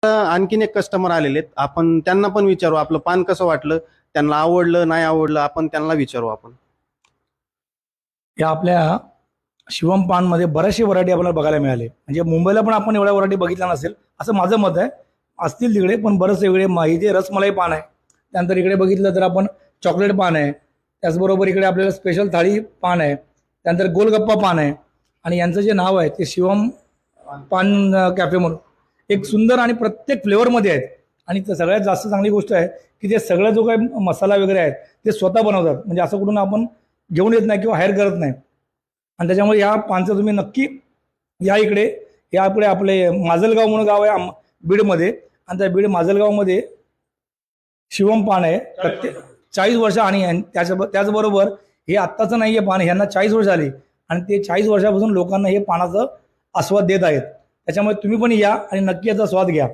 आणखीन एक कस्टमर आलेले आहेत, आपण त्यांना पण विचारू आपलं पान कसं वाटलं, त्यांना आवडलं नाही आवडलं आपण त्यांना विचारू. आपण या आपल्या शिवम पानमध्ये बऱ्याचशा व्हरायटी आपल्याला बघायला मिळाले. म्हणजे मुंबईला पण आपण एवढ्या व्हरायटी बघितल्या नसेल असं माझं मत आहे. असतील तिकडे पण बरेचसे वेगळे इथे रसमलाई पान आहे, त्यानंतर इकडे बघितलं तर आपण चॉकलेट पान आहे, त्याचबरोबर इकडे आपल्याला स्पेशल थाळी पान आहे, त्यानंतर गोलगप्पा पान आहे आणि यांचं जे नाव आहे ते शिवम पान कॅफे म्हणून एक सुंदर आणि प्रत्येक फ्लेवरमध्ये आहेत. आणि सगळ्यात जास्त चांगली गोष्ट आहे की ते सगळं जो काही मसाला वगैरे आहे ते स्वतः बनवतात. म्हणजे असं कुठून आपण घेऊन येत नाही किंवा हायर करत नाही. आणि त्याच्यामुळे या पानचं तुम्ही नक्की या इकडे यापुढे आपले माजलगाव म्हणून गाव आहे बीडमध्ये, आणि त्या बीड माजलगावमध्ये शिवम पान आहे. प्रत्येक 40 वर्ष आणि त्याचबरोबर हे आत्ताचं नाही आहे पान, ह्यांना 40 वर्ष आली आणि ते 40 वर्षापासून लोकांना हे पानाचं आस्वाद देत आहेत. त्याच्यामुळे तुम्ही पण या आणि नक्की याचा स्वाद घ्या.